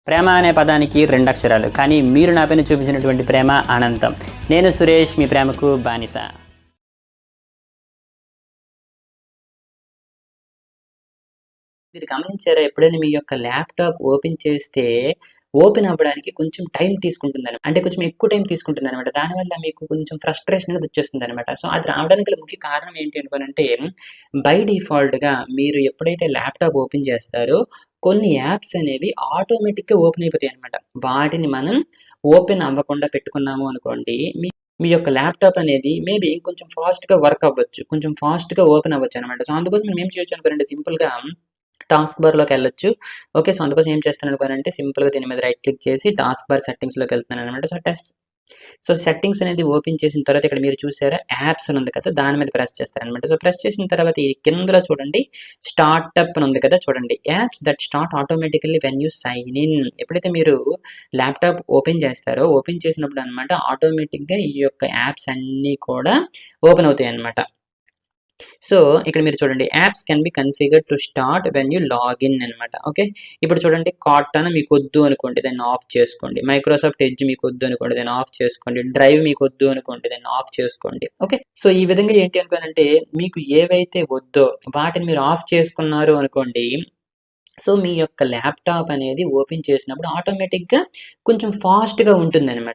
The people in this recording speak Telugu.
ప్రేమ అనే పదానికి 2 అక్షరాలు, కానీ మీరు నాపైన చూపించినటువంటి ప్రేమ అనంతం. నేను సురేష్, మీ ప్రేమకు బానిస. మీరు గమనించారా, ఎప్పుడైనా మీ యొక్క ల్యాప్‌టాప్ ఓపెన్ చేస్తే, ఓపెన్ అవ్వడానికి కొంచెం టైం తీసుకుంటుందనమాట. అంటే కొంచెం ఎక్కువ టైం తీసుకుంటుందనమాట. దానివల్ల మీకు కొంచెం ఫ్రస్ట్రేషన్ అనేది వచ్చేస్తుందనమాట. సో, అది రావడానికి గల ముఖ్య కారణం ఏంటి అనుకోనంటే, బై డిఫాల్ట్‌గా మీరు ఎప్పుడైతే ల్యాప్‌టాప్ ఓపెన్ చేస్తారో, కొన్ని యాప్స్ అనేవి ఆటోమేటిక్‌గా ఓపెన్ అయిపోతాయనమాట. వాటిని మనం ఓపెన్ అవ్వకుండా పెట్టుకున్నాము అనుకోండి, మీ మీ యొక్క ల్యాప్‌టాప్ అనేది మేబీ ఇంకొంచెం ఫాస్ట్‌గా వర్క్ అవ్వచ్చు. కొంచెం ఫాస్ట్‌గా ఓపెన్ అవ్వచ్చనమాట. సో, అందుకోసం మనం ఏం చేయొచ్చు అనుకోనండి, సింపుల్‌గా టాస్క్ బార్‌లోకెళ్ళొచ్చు. ఓకే. సో, అందుకోసం ఏం చేస్తాననుకోనంటే, సింపుల్‌గా దీని మీద రైట్ క్లిక్ చేసి టాస్క్ బార్ సెట్టింగ్స్‌లోకెళ్తున్నాననమాట. సో, సెట్టింగ్స్ అనేది ఓపెన్ చేసిన తర్వాత ఇక్కడ మీరు చూసారా, యాప్స్ అని ఉంది కదా! దాని మీద ప్రెస్ చేస్తారనమాట. సో, ప్రెస్ చేసిన తర్వాత ఈ కిందలో చూడండి, స్టార్టప్ అని ఉంది కదా! చూడండి. Apps that start automatically when you sign in. ఎప్పుడైతే మీరు ల్యాప్‌టాప్ ఓపెన్ చేస్తారో, ఓపెన్ చేసినప్పుడు అనమాట ఆటోమేటిక్‌గా ఈ యొక్క యాప్స్ అన్నీ కూడా ఓపెన్ అవుతాయన్నమాట. సో, ఇక్కడ మీరు చూడండి, apps can be configured to start when you log in అనమాట. ఓకే. ఇప్పుడు చూడండి, కార్టానా మీకొద్దు అనుకోండి, దాన్ని ఆఫ్ చేసుకోండి. మైక్రోసాఫ్ట్ ఎడ్జ్ మీకొద్దు అనుకోండి, దాన్ని ఆఫ్ చేసుకోండి. డ్రైవ్ మీకొద్దు అనుకోండి, దాన్ని ఆఫ్ చేసుకోండి. ఓకే. సో, ఈ విధంగా ఏంటి అనుకోనంటే, మీకు ఏవైతే వద్దో వాటిని మీరు ఆఫ్ చేసుకున్నారు అనుకోండి, సో, మీ యొక్క ల్యాప్‌టాప్ అనేది ఓపెన్ చేసినప్పుడు ఆటోమేటిక్‌గా కొంచెం ఫాస్ట్‌గా ఉంటుందనమాట.